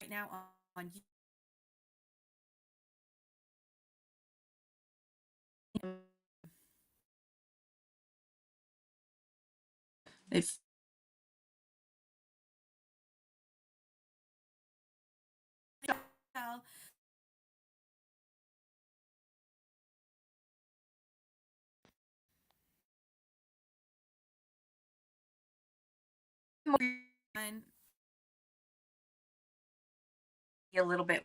right now on YouTube. If a little bit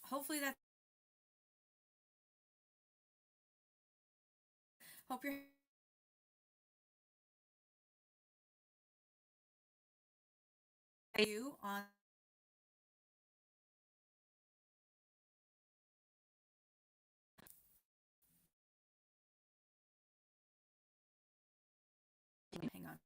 hopefully that hope you're you on hang on.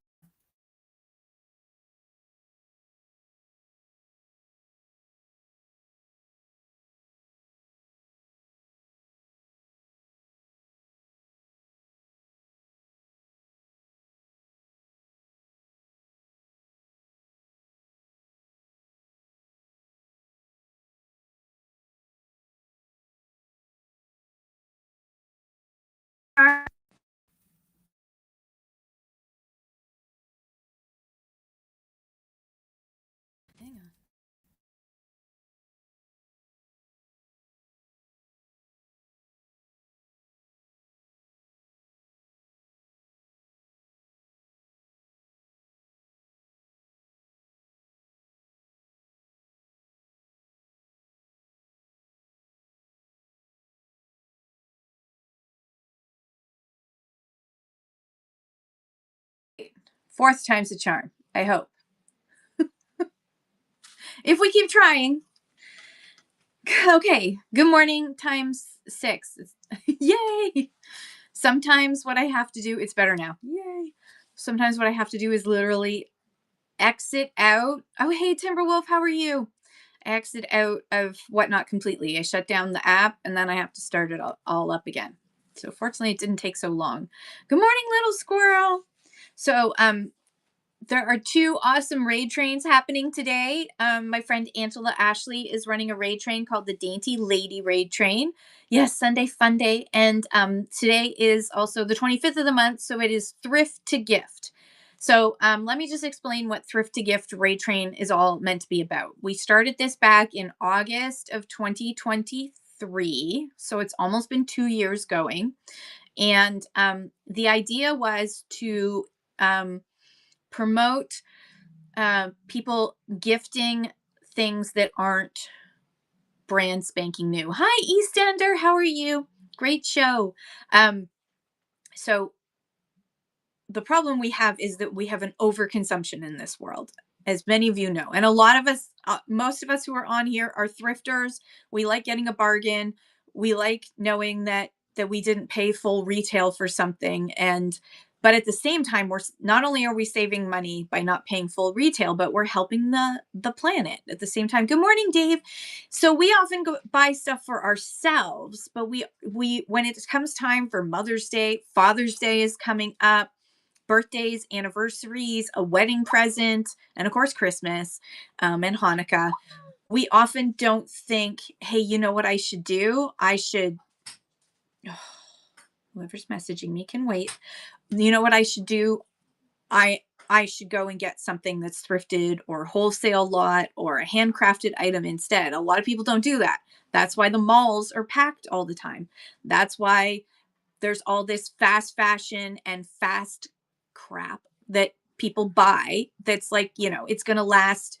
Hang on. Fourth time's a charm, I hope. If we keep trying. Okay, good morning times 6. Yay! Sometimes what I have to do, it's better now. Yay. Sometimes what I have to do is literally exit out. Oh, hey, Timberwolf, how are you? I exit out of Whatnot completely. I shut down the app and then I have to start it all up again. So fortunately, it didn't take so long. Good morning, little squirrel. So there are two awesome raid trains happening today. My friend Angela Ashley is running a raid train called the Dainty Lady Raid Train. Yes, Sunday Fun Day. And today is also the 25th of the month, so it is Thrift to Gift. So let me just explain what Thrift to Gift Raid Train is all meant to be about. We started this back in August of 2023, so it's almost been 2 years going. And the idea was to promote people gifting things that aren't brand spanking new. Hi, Eastender. How are you? Great show. So the problem we have is that we have an overconsumption in this world, as many of you know. And a lot of us, most of us who are on here are thrifters. We like getting a bargain. We like knowing that we didn't pay full retail for something. And but at the same time, we're not only are we saving money by not paying full retail, but we're helping the planet at the same time. Good morning, Dave. So we often go buy stuff for ourselves, but we when it comes time for Mother's Day, Father's Day is coming up, birthdays, anniversaries, a wedding present, and of course, Christmas and Hanukkah. We often don't think, hey, you know what I should do? I should, whoever's messaging me can wait. You know what I should do? I I should go and get something that's thrifted or wholesale lot or a handcrafted item instead. A lot of people don't do that. That's why the malls are packed all the time. That's why there's all this fast fashion and fast crap that people buy that's like, it's going to last,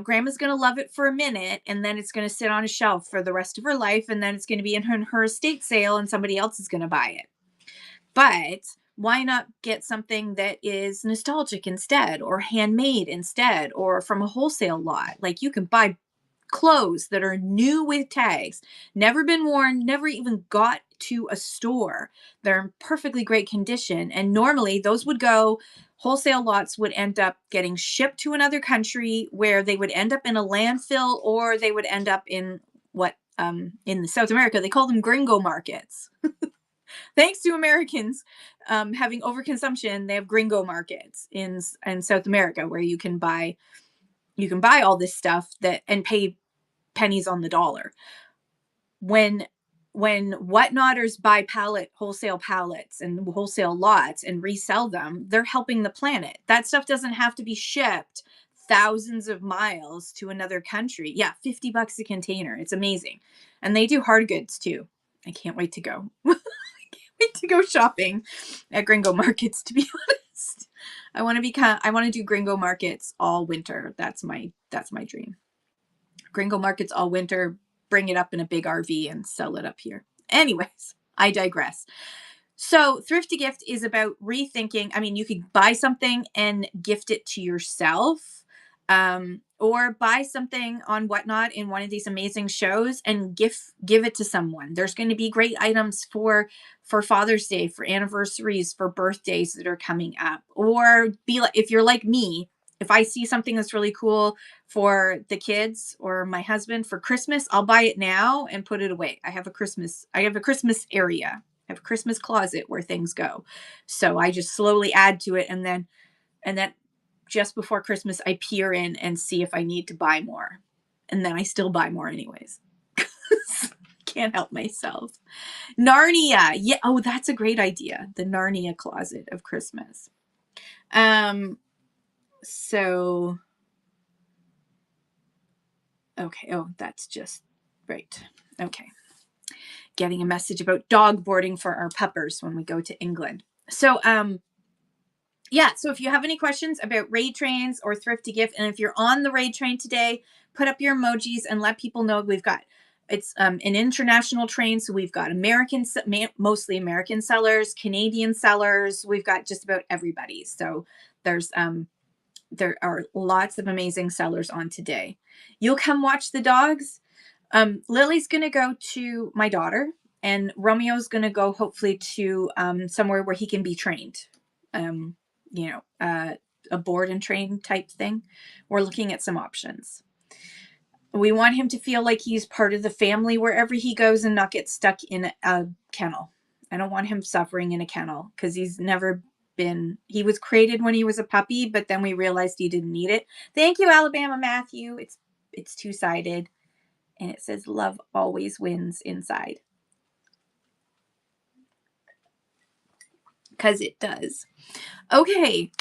grandma's going to love it for a minute and then it's going to sit on a shelf for the rest of her life and then it's going to be in her estate sale and somebody else is going to buy it. But why not get something that is nostalgic instead or handmade instead or from a wholesale lot? Like you can buy clothes that are new with tags, never been worn, never even got to a store. They're in perfectly great condition. And normally those would go, wholesale lots would end up getting shipped to another country where they would end up in a landfill, or they would end up in what in South America, they call them gringo markets. Thanks to Americans having overconsumption, they have gringo markets in South America where you can buy all this stuff that and pay pennies on the dollar. When whatnotters buy wholesale pallets and wholesale lots and resell them, they're helping the planet. That stuff doesn't have to be shipped thousands of miles to another country. Yeah, $50 a container. It's amazing. And they do hard goods too. I can't wait to go. I can't wait to go shopping at gringo markets, to be honest. I want to do gringo markets all winter. That's my dream. Gringo markets all winter, bring it up in a big RV and sell it up here. Anyways, I digress. So Thrift to Gift is about rethinking. I mean, you could buy something and gift it to yourself, or buy something on Whatnot in one of these amazing shows and give it to someone. There's going to be great items for Father's Day, for anniversaries, for birthdays that are coming up. Or if you're like me, if I see something that's really cool for the kids or my husband for Christmas, I'll buy it now and put it away. I have a Christmas area. I have a Christmas closet where things go. So I just slowly add to it. And then just before Christmas, I peer in and see if I need to buy more. And then I still buy more anyways. Can't help myself. Narnia. Yeah. Oh, that's a great idea. The Narnia closet of Christmas. So, okay. Oh, that's just right. Okay. Getting a message about dog boarding for our puppers when we go to England. So, yeah. So if you have any questions about raid trains or Thrift to Gift, and if you're on the raid train today, put up your emojis and let people know it's an international train. So we've got mostly American sellers, Canadian sellers. We've got just about everybody. So there are lots of amazing sellers on today. You'll come watch the dogs. Lily's going to go to my daughter, and Romeo's going to go hopefully to somewhere where he can be trained. A board and train type thing. We're looking at some options. We want him to feel like he's part of the family wherever he goes and not get stuck in a kennel. I don't want him suffering in a kennel because he was created when he was a puppy, but then we realized he didn't need it. Thank you, Alabama Matthew. It's two-sided, and it says love always wins inside. Because it does. Okay,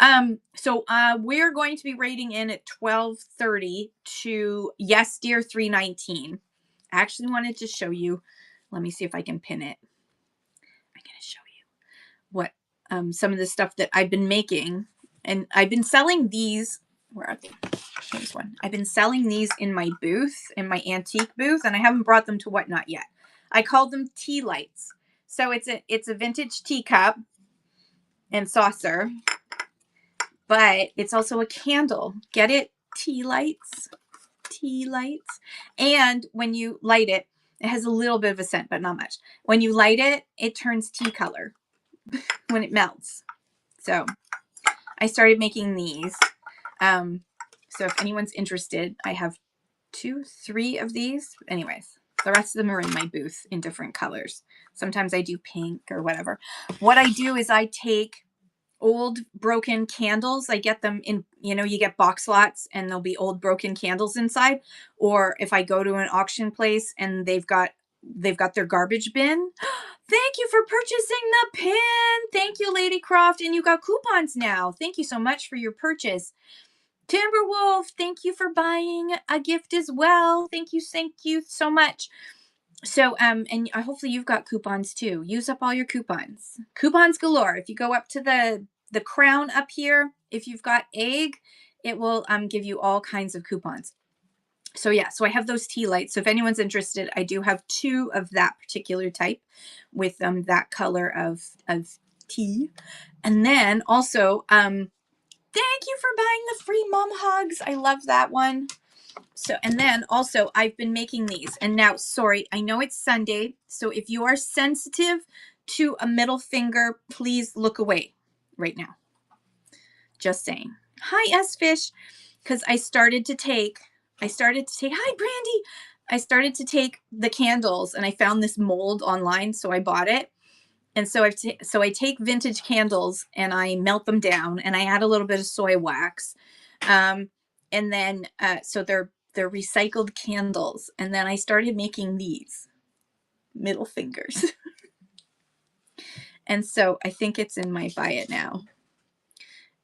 so we're going to be rating in at 12:30 to Yes Dear 319. I actually wanted to show you. Let me see if I can pin it. I'm going to show you what some of the stuff that I've been making, and I've been selling these. Where are they? Here's one. I've been selling these in my booth, in my antique booth, and I haven't brought them to Whatnot yet. I call them tea lights. So it's a vintage teacup and saucer, but it's also a candle. Get it? Tea lights. And when you light it, it has a little bit of a scent, but not much. When you light it, it turns tea color when it melts. So I started making these. So if anyone's interested, I have 3 of these. Anyways, the rest of them are in my booth in different colors. Sometimes I do pink or whatever. What I do is I take old broken candles. I get them in, you get box lots and there'll be old broken candles inside. Or if I go to an auction place and they've got their garbage bin. Thank you for purchasing the pin. Thank you, Lady Croft. And you got coupons now. Thank you so much for your purchase. Timberwolf, thank you for buying a gift as well. Thank you so much. So, and hopefully you've got coupons too. Use up all your coupons. Coupons galore. If you go up to the crown up here, if you've got egg, it will give you all kinds of coupons. So yeah, so I have those tea lights. So if anyone's interested, I do have 2 of that particular type with that color of tea. And then also, thank you for buying the free mom hugs. I love that one. So, and then also I've been making these, and now, sorry, I know it's Sunday. So if you are sensitive to a middle finger, please look away right now. Just saying. Hi, S Fish. Because hi, Brandy. I started to take the candles and I found this mold online. So I bought it. And so I take vintage candles and I melt them down and I add a little bit of soy wax. And then, so they're recycled candles. And then I started making these middle fingers. And so I think it's in my buy it now.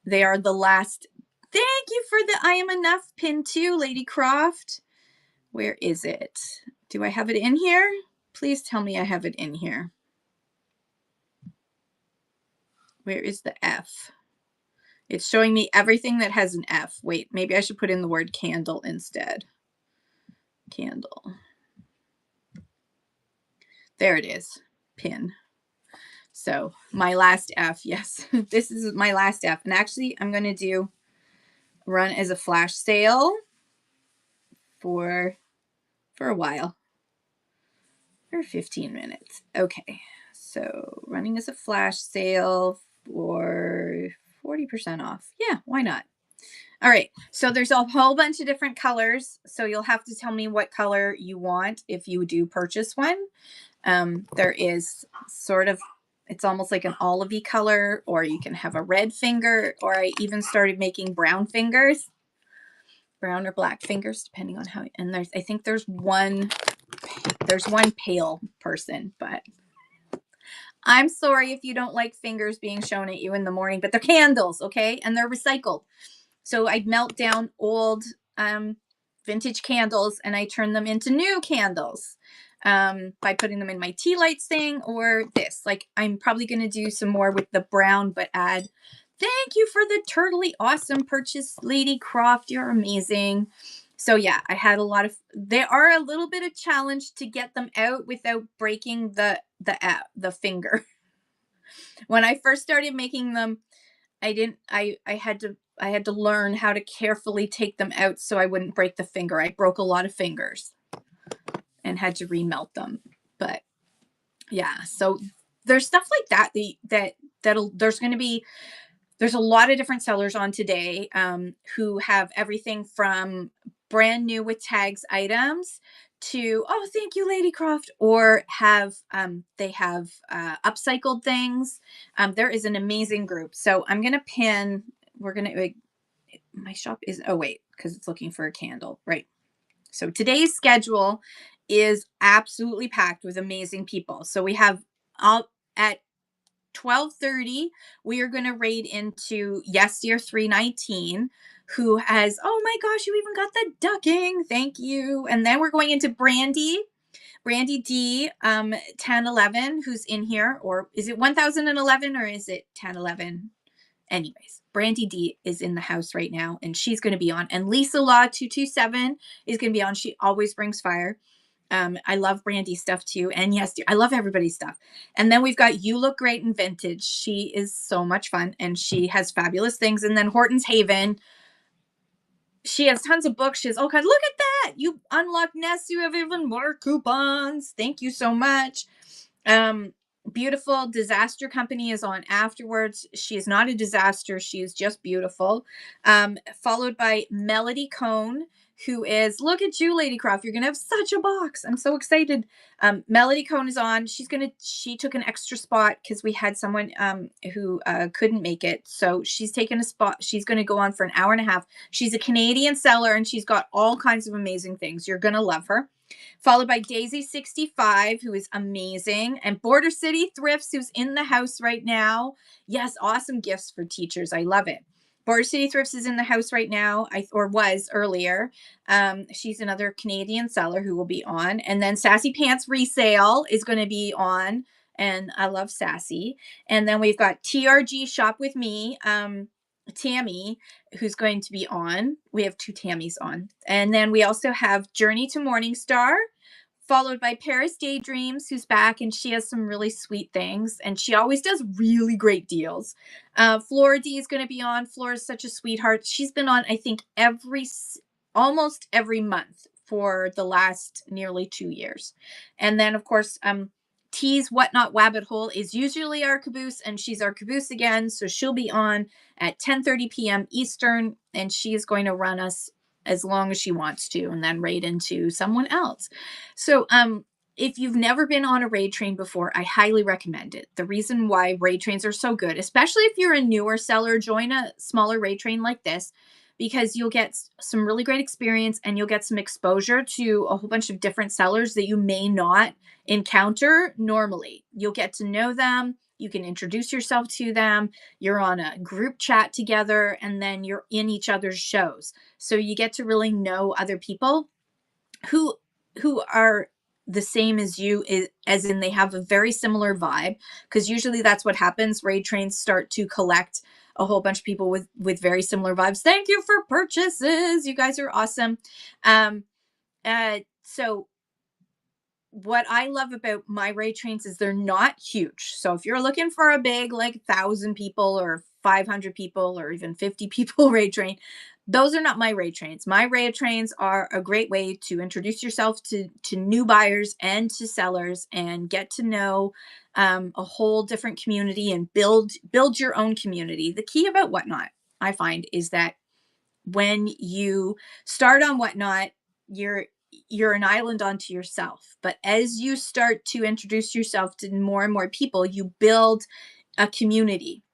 They are the last. Thank you for the I am enough pin too, Lady Croft. Where is it? Do I have it in here? Please tell me I have it in here. Where is the F? It's showing me everything that has an F. Wait, maybe I should put in the word candle instead. Candle. There it is. Pin. So my last F, yes. This is my last F. And actually, I'm going to run as a flash sale for a while. For 15 minutes. Okay. So running as a flash sale for 40% off. Yeah, why not? All right. So there's a whole bunch of different colors. So you'll have to tell me what color you want if you do purchase one. There is sort of, it's almost like an olivey color, or you can have a red finger, or I even started making brown fingers, brown or black fingers, depending on how, and I think there's one pale person, but I'm sorry if you don't like fingers being shown at you in the morning, but they're candles, okay? And they're recycled. So I'd melt down old vintage candles and I turn them into new candles by putting them in my tea lights thing or this. Like I'm probably going to do some more with the brown, but add. Thank you for the turtly awesome purchase, Lady Croft. You're amazing. So yeah, I had a lot of. They are a little bit of challenge to get them out without breaking the finger. When I first started making them, I had to learn how to carefully take them out so I wouldn't break the finger. I broke a lot of fingers and had to remelt them. But yeah, so there's stuff like there's a lot of different sellers on today who have everything from brand new with tags items to, oh, thank you, Lady Croft, or they have upcycled things. There is an amazing group. So I'm going to pin, my shop is, oh, wait, because it's looking for a candle, right? So today's schedule is absolutely packed with amazing people. So we have all at 12:30, we are going to raid into Yes Dear 319, who has, oh my gosh, you even got the ducking. Thank you. And then we're going into Brandy D, 1011, who's in here, or is it 1011 or is it 1011? Anyways, Brandy D is in the house right now and she's going to be on. And Lisa Law 227 is going to be on. She always brings fire. I love Brandy's stuff too. And yes, I love everybody's stuff. And then we've got You Look Great in Vintage. She is so much fun and she has fabulous things. And then Horton's Haven. She has tons of books. She has all kinds. Look at that. You unlocked Nest. You have even more coupons. Thank you so much. Beautiful Disaster Company is on afterwards. She is not a disaster. She is just beautiful. Followed by Melody Cohn, who is, look at you, Lady Croft. You're going to have such a box. I'm so excited. Melody Cohn is on. She took an extra spot because we had someone who couldn't make it. So she's taken a spot. She's going to go on for an hour and a half. She's a Canadian seller and she's got all kinds of amazing things. You're going to love her. Followed by Daisy65, who is amazing. And Border City Thrifts, who's in the house right now. Yes, awesome gifts for teachers. I love it. Border City Thrifts is in the house right now, or was earlier. She's another Canadian seller who will be on. And then Sassy Pants Resale is going to be on. And I love Sassy. And then we've got TRG Shop With Me, Tammy, who's going to be on. We have two Tammys on. And then we also have Journey to Morningstar, followed by Paris Daydreams, who's back, and she has some really sweet things, and she always does really great deals. Flora D is going to be on. Flora is such a sweetheart. She's been on, I think, almost every month for the last nearly 2 years. And then, of course, T's Whatnot Wabbit Hole is usually our caboose, and she's our caboose again. So she'll be on at 10:30 p.m. Eastern, and she is going to run us as long as she wants to, and then raid into someone else. So, if you've never been on a raid train before, I highly recommend it. The reason why raid trains are so good, especially if you're a newer seller, join a smaller raid train like this, because you'll get some really great experience and you'll get some exposure to a whole bunch of different sellers that you may not encounter normally. You'll get to know them. You can introduce yourself to them. You're on a group chat together, and then you're in each other's shows. So you get to really know other people who are the same as you, as in they have a very similar vibe, because usually that's what happens. Raid trains start to collect a whole bunch of people with very similar vibes. Thank you for purchases, you guys are awesome. So what I love about my raid trains is they're not huge. So if you're looking for a big, like 1,000 people or 500 people or even 50 people raid train, those are not my raid trains. My raid trains are a great way to introduce yourself to new buyers and to sellers, and get to know a whole different community, and build your own community. The key about Whatnot, I find, is that when you start on Whatnot, you're an island unto yourself. But as you start to introduce yourself to more and more people, you build a community,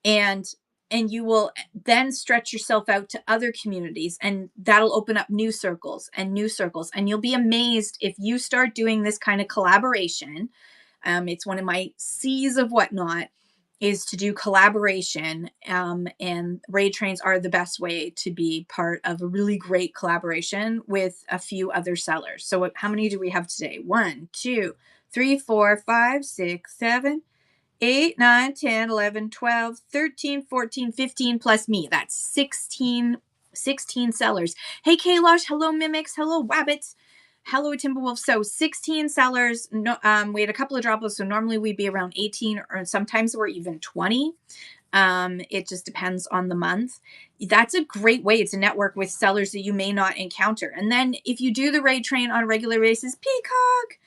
and you will then stretch yourself out to other communities, and that'll open up new circles and new circles. And you'll be amazed if you start doing this kind of collaboration. It's one of my C's of Whatnot, is to do collaboration. And raid trains are the best way to be part of a really great collaboration with a few other sellers. So how many do we have today? 1, 2, 3, 4, 5, 6, 7, 8, 9, 10, 11, 12, 13, 14, 15 plus me. That's 16 sellers. Hey, Kalosh. Hello, Mimics. Hello, Wabbits. Hello, Timberwolf. So 16 sellers. No, we had a couple of droplets, so normally we'd be around 18, or sometimes we're even 20. It just depends on the month. That's a great way to network with sellers that you may not encounter. And then if you do the raid train on a regular basis, Peacock,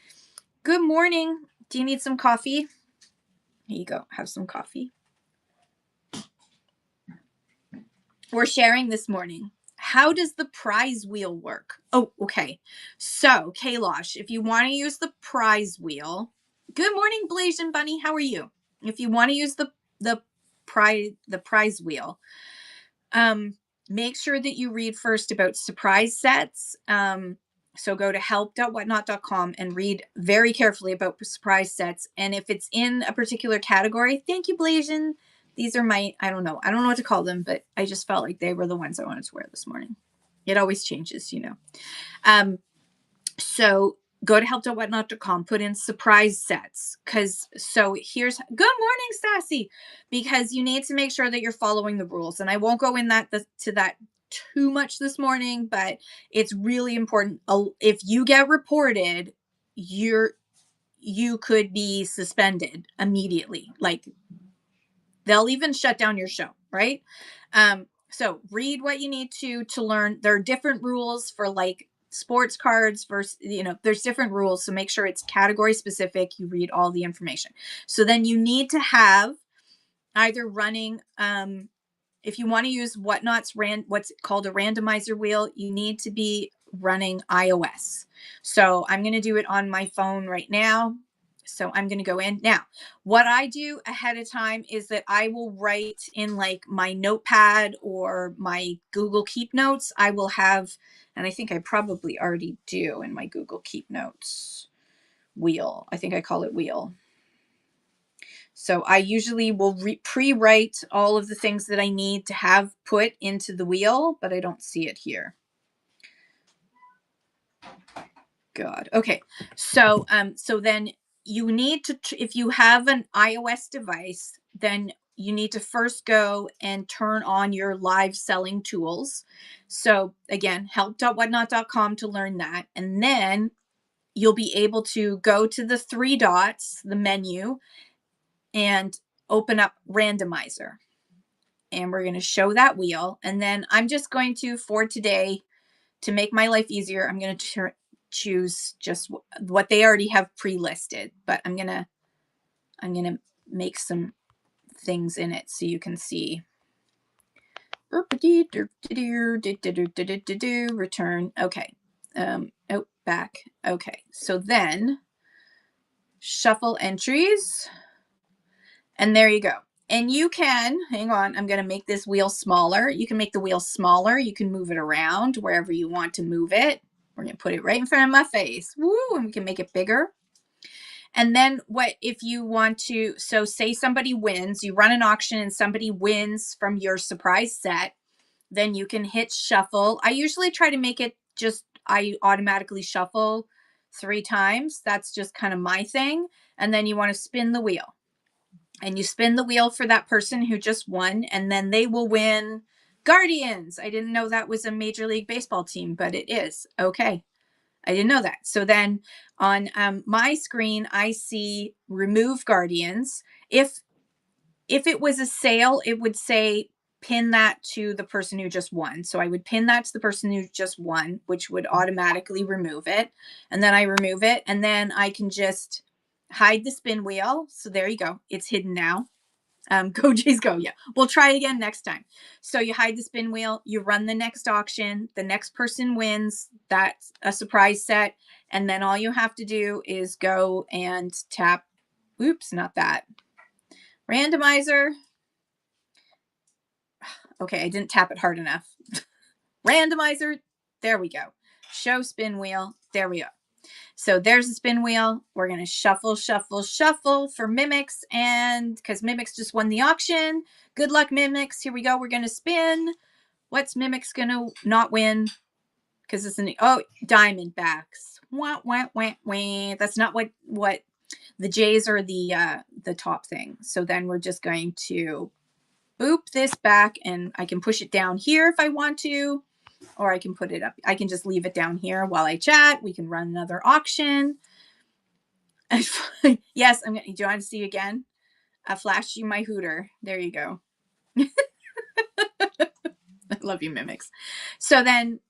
good morning. Do you need some coffee? Here you go. Have some coffee. We're sharing this morning. How does the prize wheel work? Oh, okay. So, Kalosh, if you want to use the prize wheel, good morning, Blasian Bunny. How are you? If you want to use the prize wheel, make sure that you read first about surprise sets. So go to help.whatnot.com and read very carefully about surprise sets. And if it's in a particular category, thank you, Blasian. These are my, I don't know what to call them, but I just felt like they were the ones I wanted to wear this morning. It always changes, you know. So go to help.whatnot.com, put in surprise sets. So here's, good morning, Sassy, because you need to make sure that you're following the rules. And I won't go in to that too much this morning, but it's really important. If you get reported, you could be suspended immediately. Like, they'll even shut down your show, right? So read what you need to learn. There are different rules for like sports cards versus, there's different rules. So make sure it's category specific. You read all the information. So then you need to have either running, if you want to use Whatnot's what's called a randomizer wheel, you need to be running iOS. So I'm going to do it on my phone right now. So I'm going to go in now. What I do ahead of time is that I will write in like my notepad or my Google Keep Notes. I will have, and I think I probably already do in my Google Keep Notes wheel. I think I call it wheel. So I usually will pre-write all of the things that I need to have put into the wheel, but I don't see it here. God. Okay. So then you need to, if you have an iOS device, then you need to first go and turn on your live selling tools. So again, help.whatnot.com to learn that. And then you'll be able to go to the 3 dots, the menu, and open up randomizer. And we're going to show that wheel. And then I'm just going to, for today, to make my life easier, I'm going to choose just what they already have pre-listed, but I'm going to make some things in it so you can see. Return. Okay. Oh, back. Okay. So then shuffle entries. And there you go. And you can, hang on, I'm going to make this wheel smaller. You can make the wheel smaller. You can move it around wherever you want to move it. We're going to put it right in front of my face. Woo, and we can make it bigger. And then what if you want to, so say somebody wins, you run an auction and somebody wins from your surprise set, then you can hit shuffle. I usually try to make it just, I automatically shuffle 3 times. That's just kind of my thing. And then you want to spin the wheel. And you spin the wheel for that person who just won, and then they will win Guardians. I didn't know that was a Major League Baseball team, but it is. Okay. I didn't know that. So then on my screen, I see remove Guardians. If it was a sale, it would say pin that to the person who just won. So I would pin that to the person who just won, which would automatically remove it. And then I remove it, and then I can just hide the spin wheel. So there you go. It's hidden now. Go Jays go. Yeah. We'll try again next time. So you hide the spin wheel, you run the next auction, the next person wins. That's a surprise set. And then all you have to do is go and tap. Oops, not that. Randomizer. Okay, I didn't tap it hard enough. Randomizer. There we go. Show spin wheel. There we go. So there's a spin wheel. We're going to shuffle, shuffle, shuffle for Mimics. And because Mimics just won the auction. Good luck, Mimics. Here we go. We're going to spin. What's Mimics going to not win? Because it's an, oh, Diamondbacks. Wah, wah, wah, wah. That's not what the Jays are the top thing. So then we're just going to boop this back, and I can push it down here if I want to. Or I can put it up. I can just leave it down here while I chat. We can run another auction. Yes, I'm going to, do you want to see again? I flashed you my hooter. There you go. I love you, Mimics. So then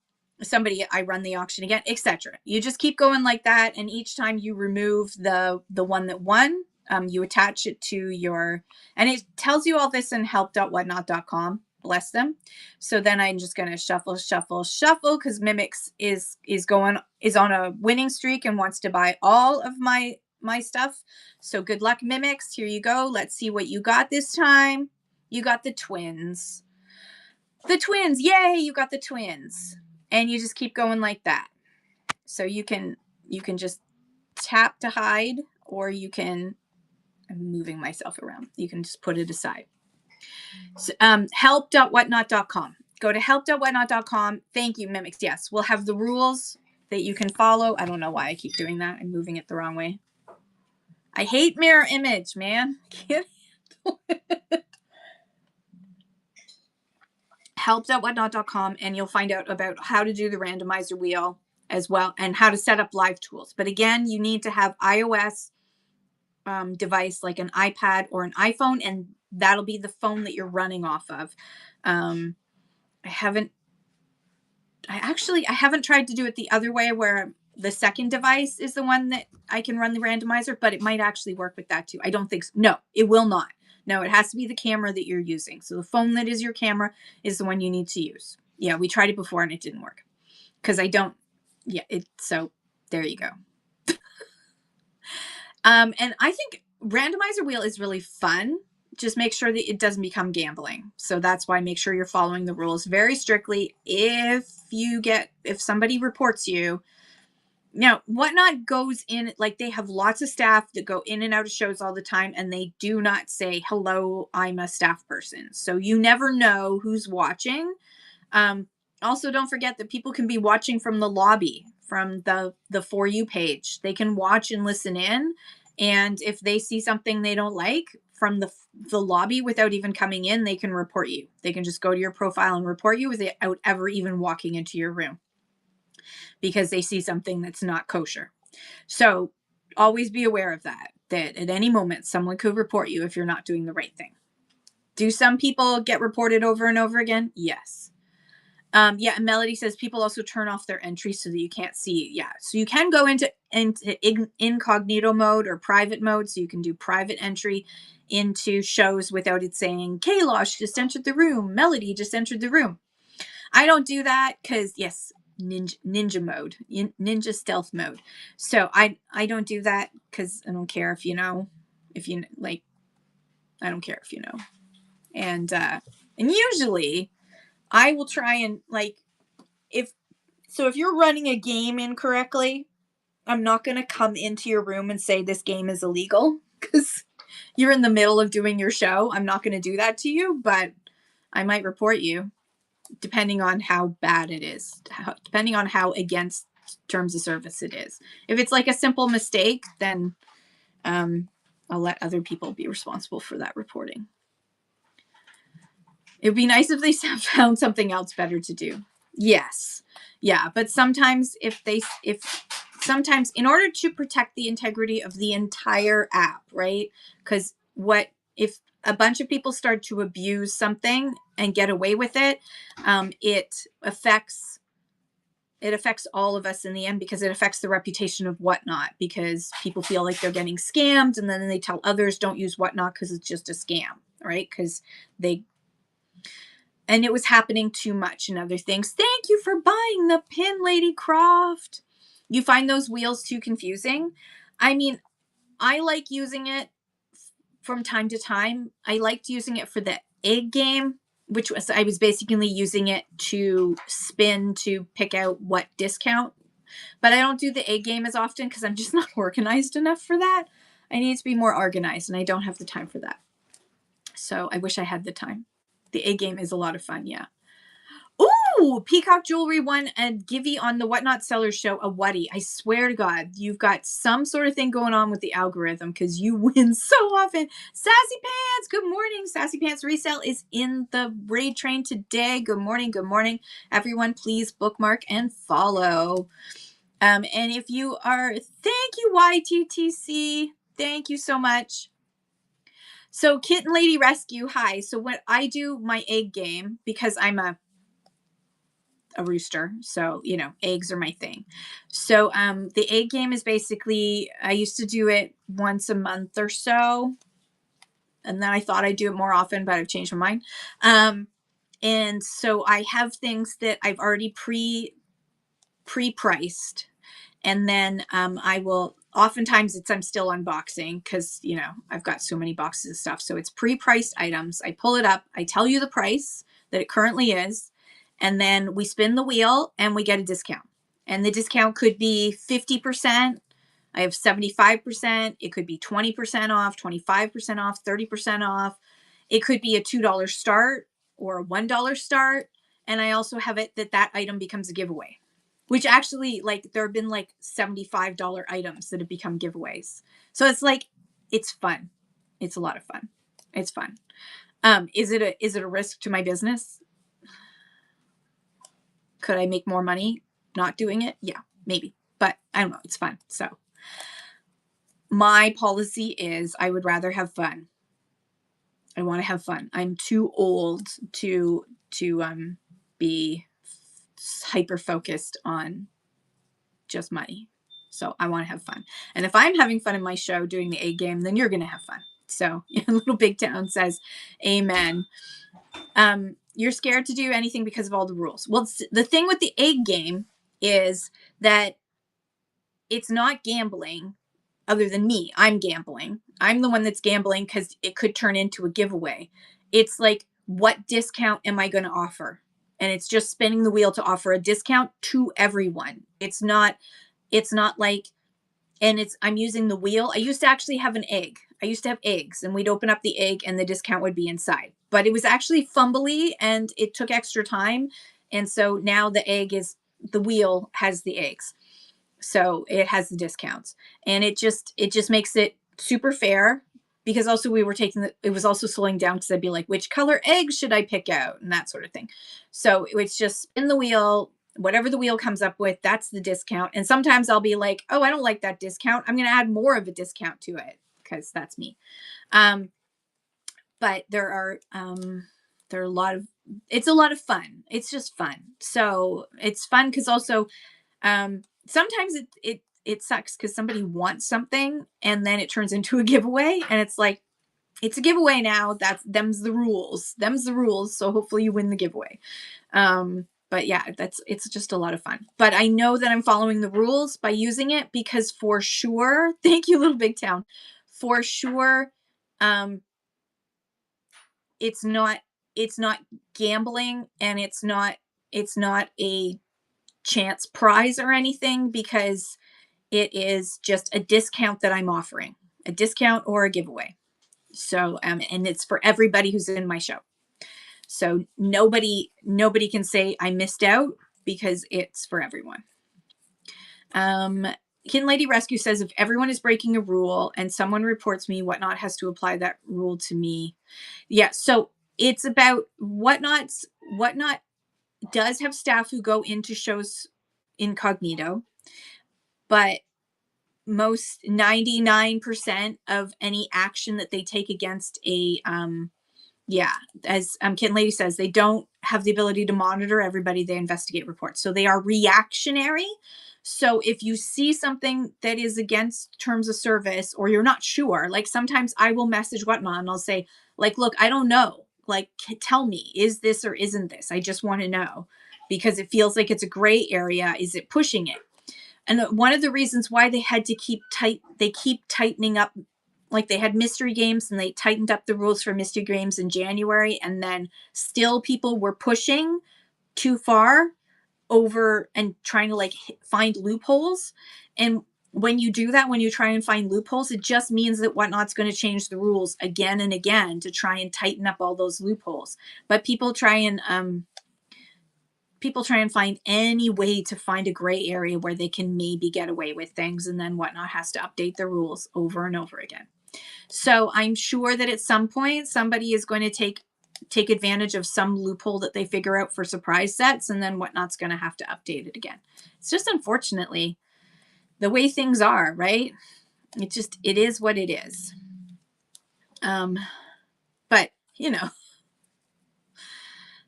I run the auction again, etc. You just keep going like that. And each time you remove the one that won, you attach it to your, and it tells you all this in help.whatnot.com. Bless them. So then I'm just going to shuffle, shuffle, shuffle, because Mimics is on a winning streak and wants to buy all of my stuff. So good luck, Mimics. Here you go. Let's see what you got this time. You got the twins. The twins. Yay, you got the twins. And you just keep going like that. So you can just tap to hide, or you can, I'm moving myself around. You can just put it aside. So, help.whatnot.com. Go to help.whatnot.com. Thank you, Mimics. Yes, we'll have the rules that you can follow. I don't know why I keep doing that. I'm moving it the wrong way. I hate mirror image, man. Can't handle it. Help.whatnot.com, and you'll find out about how to do the randomizer wheel as well, and how to set up live tools. But again, you need to have iOS device like an iPad or an iPhone, and that'll be the phone that you're running off of. I haven't tried to do it the other way, where the second device is the one that I can run the randomizer, but it might actually work with that too. I don't think so. No, it will not. No, it has to be the camera that you're using. So the phone that is your camera is the one you need to use. Yeah, we tried it before and it didn't work. Because so there you go. And I think randomizer wheel is really fun. Just make sure that it doesn't become gambling. So that's why make sure you're following the rules very strictly. If somebody reports you, now Whatnot goes in, like they have lots of staff that go in and out of shows all the time, and they do not say, hello, I'm a staff person. So you never know who's watching. Also, don't forget that people can be watching from the lobby, from the For You page. They can watch and listen in. And if they see something they don't like from the lobby without even coming in, they can report you. They can just go to your profile and report you without ever even walking into your room, because they see something that's not kosher. So always be aware of that at any moment, someone could report you if you're not doing the right thing. Do some people get reported over and over again? Yes. Yeah, and Melody says people also turn off their entry so that you can't see. Yeah, so you can go into incognito mode or private mode, so you can do private entry into shows without it saying Kalosh just entered the room, Melody just entered the room. I don't do that because yes, ninja mode, ninja stealth mode. So I don't do that because I don't care if you know, if you like, I don't care if you know, and usually I will try and like if so if you're running a game incorrectly, I'm not going to come into your room and say this game is illegal because you're in the middle of doing your show. I'm not going to do that to you, but I might report you depending on how bad it is, depending on how against terms of service it is. If it's like a simple mistake, then I'll let other people be responsible for that reporting. It would be nice if they found something else better to do. Yes. Yeah. But sometimes sometimes in order to protect the integrity of the entire app, right? Because if a bunch of people start to abuse something and get away with it, it affects all of us in the end because it affects the reputation of Whatnot because people feel like they're getting scammed and then they tell others don't use Whatnot because it's just a scam, right? Because it was happening too much and other things. Thank you for buying the pin, Lady Croft. You find those wheels too confusing? I mean, I like using it from time to time. I liked using it for the egg game, which was I was basically using it to spin to pick out what discount. But I don't do the egg game as often because I'm just not organized enough for that. I need to be more organized, and I don't have the time for that. So I wish I had the time. The egg game is a lot of fun, yeah. Ooh, Peacock Jewelry won a givey on the Whatnot Sellers Show, a Whaty. I swear to God, you've got some sort of thing going on with the algorithm because you win so often. Sassy Pants, good morning. Sassy Pants Resale is in the raid train today. Good morning, good morning. Everyone, please bookmark and follow. And if you are, thank you, YTTC. Thank you so much. So Kitten Lady Rescue, hi. So when I do my egg game, because I'm a rooster, so eggs are my thing. So the egg game is basically I used to do it once a month or so, and then I thought I'd do it more often, but I've changed my mind. And so I have things that I've already pre-priced, and then I will oftentimes I'm still unboxing because I've got so many boxes of stuff. So it's pre-priced items. I pull it up, I tell you the price that it currently is, and then we spin the wheel and we get a discount. And the discount could be 50%. I have 75%. It could be 20% off, 25% off, 30% off. It could be a $2 start or a $1 start. And I also have it that item becomes a giveaway, which actually there have been $75 items that have become giveaways. So it's fun. It's a lot of fun. It's fun. Is it a risk to my business? Could I make more money not doing it? Yeah, maybe. But I don't know. It's fun. So my policy is I would rather have fun. I want to have fun. I'm too old to be hyper focused on just money. So I want to have fun. And if I'm having fun in my show doing the egg game, then you're going to have fun. So Little Big Town says, amen. You're scared to do anything because of all the rules. Well, the thing with the egg game is that it's not gambling other than me. I'm gambling. I'm the one that's gambling because it could turn into a giveaway. It's like, what discount am I going to offer? And it's just spinning the wheel to offer a discount to everyone. It's not like, and I'm using the wheel. I used to actually have an egg. I used to have eggs, and we'd open up the egg and the discount would be inside. But it was actually fumbly and it took extra time. And so now the wheel has the eggs. So it has the discounts, and it just makes it super fair because also it was also slowing down because I'd be like, which color eggs should I pick out and that sort of thing. So it's just spin the wheel, whatever the wheel comes up with, that's the discount. And sometimes I'll be like, oh, I don't like that discount. I'm going to add more of a discount to it because that's me. But there are a lot of it's a lot of fun. It's just fun. So it's fun because also sometimes it sucks because somebody wants something and then it turns into a giveaway, and it's like, it's a giveaway now. That's them's the rules. Them's the rules. So hopefully you win the giveaway. But yeah, it's just a lot of fun. But I know that I'm following the rules by using it, because for sure, thank you, Little Big Town. For sure, um, it's not it's not gambling, and it's not a chance prize or anything, because it is just a discount that I'm offering, a discount or a giveaway. So and it's for everybody who's in my show. So nobody can say I missed out, because it's for everyone. Kin Lady Rescue says, if everyone is breaking a rule and someone reports me, Whatnot has to apply that rule to me. Yeah, so it's about Whatnot's Whatnot does have staff who go into shows incognito, but most 99% of any action that they take against a yeah, as Kitten Lady says, they don't have the ability to monitor everybody they investigate reports. So they are reactionary. So if you see something that is against terms of service, or you're not sure, like sometimes I will message Whatnot and I'll say, like, look, I don't know. Like, tell me, is this or isn't this? I just want to know, because it feels like it's a gray area. Is it pushing it? And one of the reasons why they had to keep tightening up, like they had mystery games and they tightened up the rules for mystery games in January, and then still people were pushing too far over and trying to like find loopholes. And when you do that, when you try and find loopholes, it just means that Whatnot's going to change the rules again and again to try and tighten up all those loopholes. But people try and find any way to find a gray area where they can maybe get away with things, and then Whatnot has to update the rules over and over again. So I'm sure that at some point somebody is going to take advantage of some loophole that they figure out for surprise sets, and then Whatnot's going to have to update it again. It's just unfortunately the way things are, right? It is what it is. But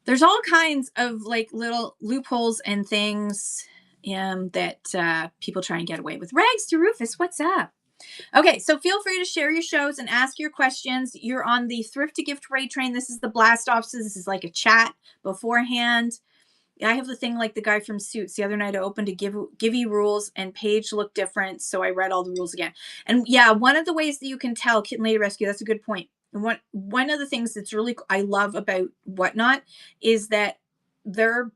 there's all kinds of like little loopholes and things that people try and get away with. Rags to Rufus, what's up? Okay, so feel free to share your shows and ask your questions. You're on the Thrift to Gift Raid train. This is the blast off. So this is like a chat beforehand. I have the thing like the guy from Suits. The other night I opened a Givey rules and page looked different, so I read all the rules again. And yeah, one of the ways that you can tell Kitten Lady Rescue, that's a good point. One of the things that's really I love about Whatnot is that they're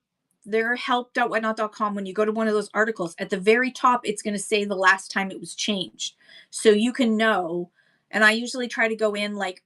help.whatnot.com. When you go to one of those articles, at the very top, it's going to say the last time it was changed. So you can know. And I usually try to go in like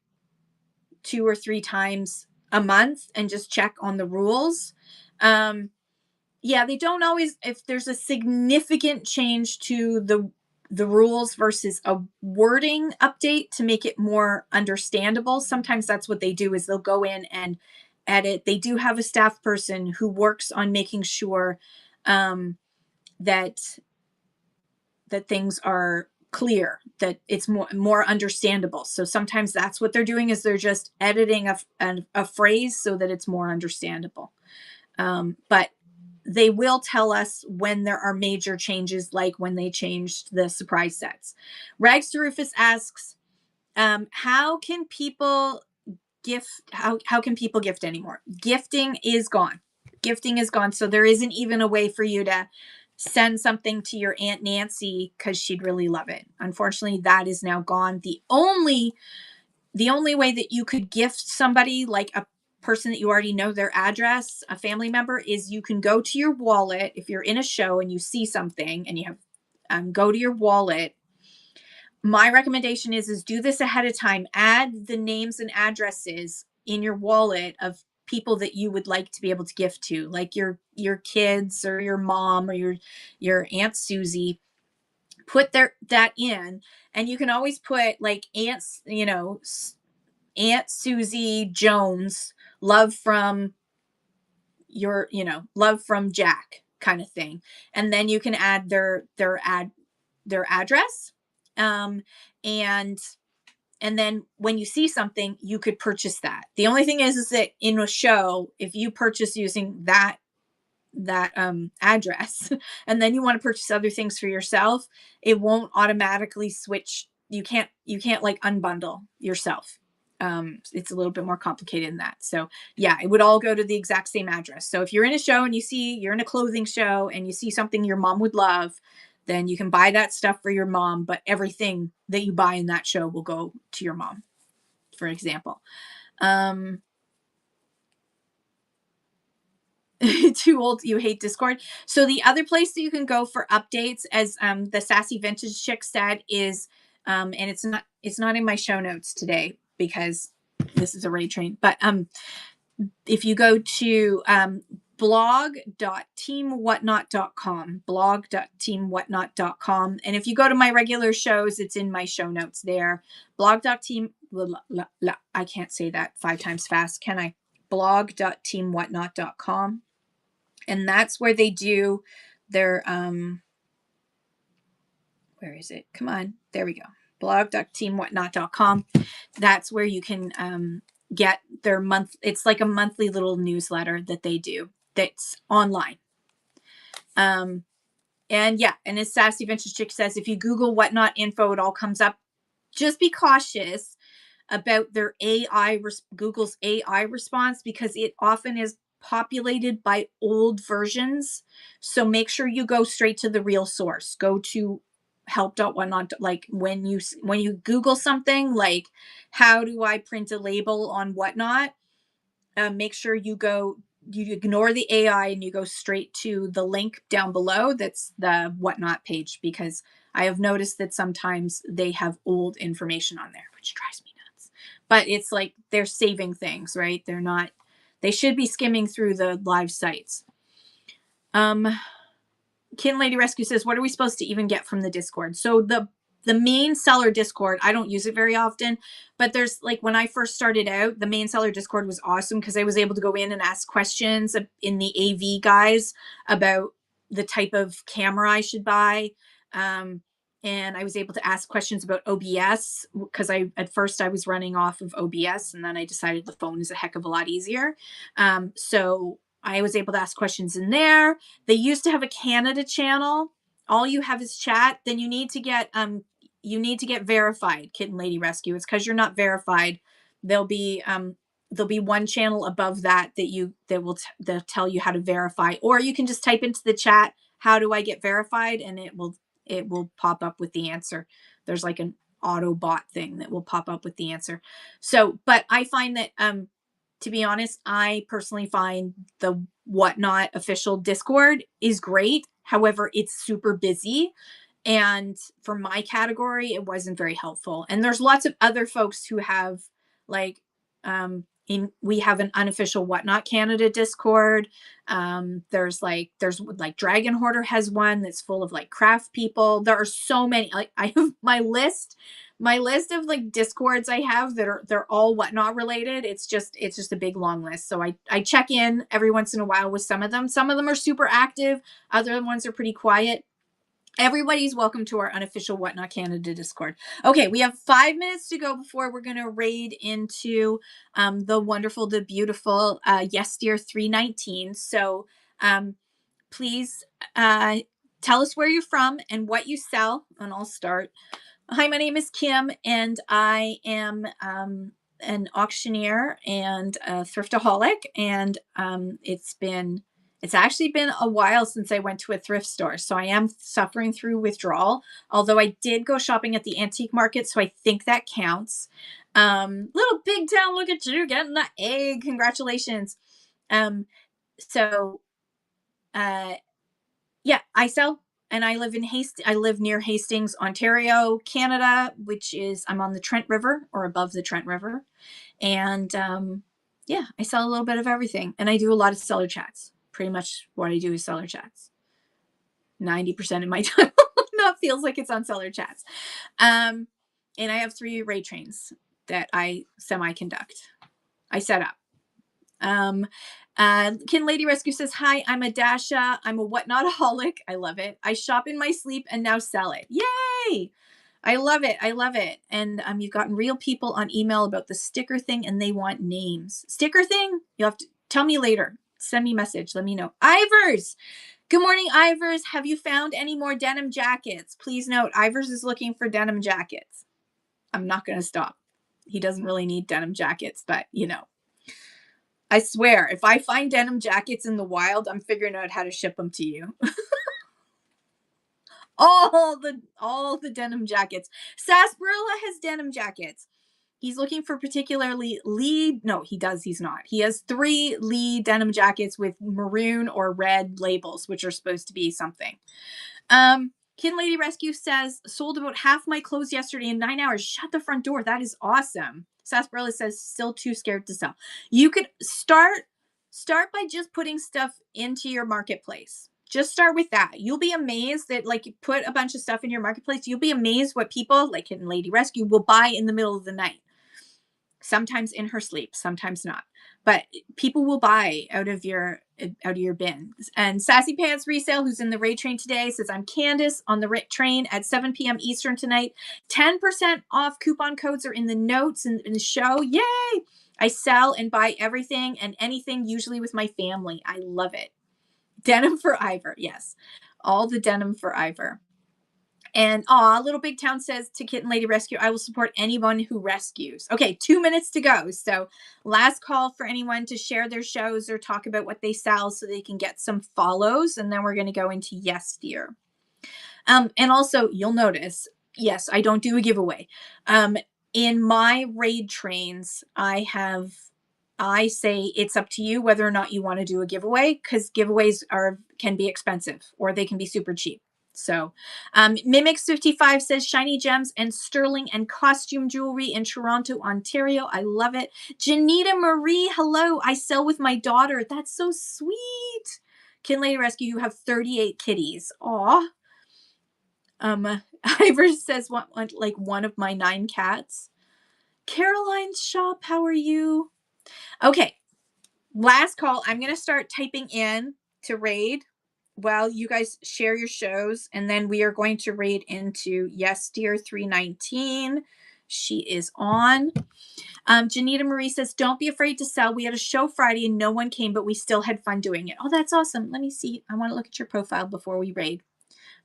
2 or 3 times a month and just check on the rules. Yeah, they don't always, if there's a significant change to the rules versus a wording update to make it more understandable, sometimes that's what they do, is they'll go in and edit. They do have a staff person who works on making sure that things are clear, that it's more understandable. So sometimes that's what they're doing, is they're just editing a phrase so that it's more understandable. But they will tell us when there are major changes, like when they changed the surprise sets. Rags to Rufus asks, how can people gift anymore? Gifting is gone. So there isn't even a way for you to send something to your Aunt Nancy because she'd really love it. Unfortunately, that is now gone. The only way that you could gift somebody, like a person that you already know their address, a family member, is you can go to your wallet. If you're in a show and you see something and you have go to your wallet. My recommendation is do this ahead of time. Add the names and addresses in your wallet of people that you would like to be able to gift to, like your kids or your mom or your Aunt Susie. Put that in, and you can always put like Aunt Susie Jones, love from love from Jack, kind of thing. And then you can add their address. And and then when you see something, you could purchase that. The only thing is that in a show, if you purchase using that address and then you want to purchase other things for yourself, it won't automatically switch. You can't like unbundle yourself. It's a little bit more complicated than that. So yeah, it would all go to the exact same address. So if you're in a show and you're in a clothing show and you see something your mom would love, then you can buy that stuff for your mom, but everything that you buy in that show will go to your mom, for example. um Too old, you hate Discord. So the other place that you can go for updates, as the sassy vintage chick said, is and it's not in my show notes today because this is a raid train, but if you go to blog.teamwhatnot.com, and if you go to my regular shows, it's in my show notes there. Blog.team, I can't say that 5 times fast, can I? Blog.teamwhatnot.com. And that's where they do their where is it? Come on, there we go. Blog.teamwhatnot.com. That's where you can get their it's like a monthly little newsletter that they do that's online. And yeah, and as Sassy Vintage Chick says, if you Google whatnot info, it all comes up. Just be cautious about their Google's AI response, because it often is populated by old versions. So make sure you go straight to the real source. Go to help.whatnot. Like when you Google something like, how do I print a label on whatnot, make sure you ignore the AI and you go straight to the link down below. That's the whatnot page, because I have noticed that sometimes they have old information on there, which drives me nuts. But it's like they're saving things, right? They should be skimming through the live sites. Kin Lady Rescue says, what are we supposed to even get from the Discord? So the main seller Discord, I don't use it very often, but there's like, when I first started out, the main seller Discord was awesome because I was able to go in and ask questions in the AV guys about the type of camera I should buy. And I was able to ask questions about OBS, because at first I was running off of OBS, and then I decided the phone is a heck of a lot easier. So I was able to ask questions in there. They used to have a Canada channel. All you have is chat. Then you need to get verified, Kitten Lady Rescue. It's because you're not verified. There'll be one channel above that they'll tell you how to verify, or you can just type into the chat, how do I get verified, and it will pop up with the answer. There's like an auto bot thing that will pop up with the answer. So, but I find that to be honest, I personally find the Whatnot official Discord is great. However, it's super busy. And for my category, it wasn't very helpful. And there's lots of other folks who have like, we have an unofficial Whatnot Canada Discord. There's like Dragon Hoarder has one that's full of like craft people. There are so many. Like, I have my list of like Discords I have they're all Whatnot related. It's just a big long list. So I check in every once in a while with some of them. Some of them are super active. Other ones are pretty quiet. Everybody's welcome to our unofficial Whatnot Canada Discord. Okay, we have 5 minutes to go before we're going to raid into the wonderful, the beautiful Yes Dear 319. So please tell us where you're from and what you sell, and I'll start. Hi, my name is Kim, and I am an auctioneer and a thriftaholic, and it's actually been a while since I went to a thrift store, so I am suffering through withdrawal, although I did go shopping at the antique market, so I think that counts. Little Big Town, look at you getting the egg. Congratulations. So yeah, I sell, and I live near Hastings, Ontario, Canada, which is, I'm on the Trent River, or above the Trent River. And yeah, I sell a little bit of everything, and I do a lot of seller chats. Pretty much what I do is seller chats. 90% of my time not feels like it's on seller chats. And I have 3 raid trains that I semi-conduct. I set up. Kin Lady Rescue says, hi, I'm a Dasha. I'm a whatnotaholic. I love it. I shop in my sleep and now sell it. Yay! I love it. I love it. And you've gotten real people on email about the sticker thing and they want names. Sticker thing? You'll have to tell me later. Send me a message. Let me know. Ivers. Good morning, Ivers. Have you found any more denim jackets? Please note, Ivers is looking for denim jackets. I'm not going to stop. He doesn't really need denim jackets, but you know. I swear, if I find denim jackets in the wild, I'm figuring out how to ship them to you. all the denim jackets. Sarsaparilla has denim jackets. He's looking for particularly Lee. No, he's not. He has 3 Lee denim jackets with maroon or red labels, which are supposed to be something. Kid Lady Rescue says, sold about half my clothes yesterday in 9 hours. Shut the front door. That is awesome. Sarsaparilla says, still too scared to sell. You could start by just putting stuff into your marketplace. Just start with that. You'll be amazed that, like, you put a bunch of stuff in your marketplace. You'll be amazed what people, like Kid Lady Rescue, will buy in the middle of the night. Sometimes in her sleep, sometimes not. But people will buy out of your bin. And Sassy Pants Resale, who's in the raid train today, says, I'm Candace on the train at 7 p.m. Eastern tonight. 10% off coupon codes are in the notes in the show. Yay! I sell and buy everything and anything, usually with my family. I love it. Denim for Ivor. Yes. All the denim for Ivor. And Little Big Town says to Kitten Lady Rescue, I will support anyone who rescues. Okay, 2 minutes to go. So last call for anyone to share their shows or talk about what they sell so they can get some follows. And then we're going to go into Yes Dear. And also, you'll notice, yes, I don't do a giveaway. In my raid trains, I say it's up to you whether or not you want to do a giveaway, because giveaways can be expensive or they can be super cheap. So Mimics55 says shiny gems and sterling and costume jewelry in Toronto, Ontario. I love it. Janita Marie, hello. I sell with my daughter. That's so sweet. Kin Lady Rescue, you have 38 kitties. Aw. Ivor says like one of my 9 cats. Caroline's shop, how are you? Okay. Last call. I'm going to start typing in to raid while you guys share your shows, and then we are going to raid into Yes Dear 319. She is on. Janita Marie says, don't be afraid to sell. We had a show Friday and no one came, but we still had fun doing it. Oh, that's awesome. Let me see. I want to look at your profile before we raid.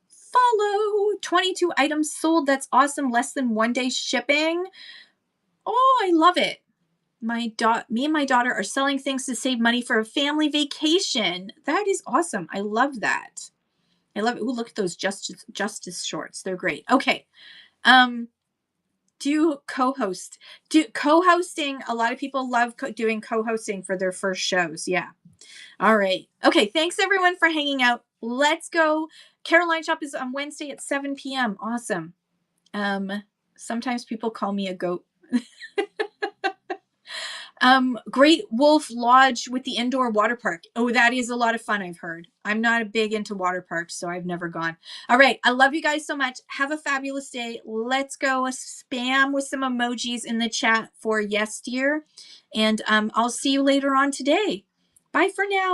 Follow. 22 items sold. That's awesome. Less than 1 day shipping. Oh, I love it. Me and my daughter are selling things to save money for a family vacation. That is awesome. I love that. I love it. Ooh, look at those justice shorts. They're great. Okay. Do co-host. Co-hosting. A lot of people love doing co-hosting for their first shows. Yeah. All right. Okay. Thanks everyone for hanging out. Let's go. Caroline Shop is on Wednesday at 7 p.m. Awesome. Sometimes people call me a goat. Great Wolf Lodge with the indoor water park. Oh, that is a lot of fun, I've heard. I'm not big into water parks, so I've never gone. All right. I love you guys so much. Have a fabulous day. Let's go spam with some emojis in the chat for Yes Dear. And I'll see you later on today. Bye for now.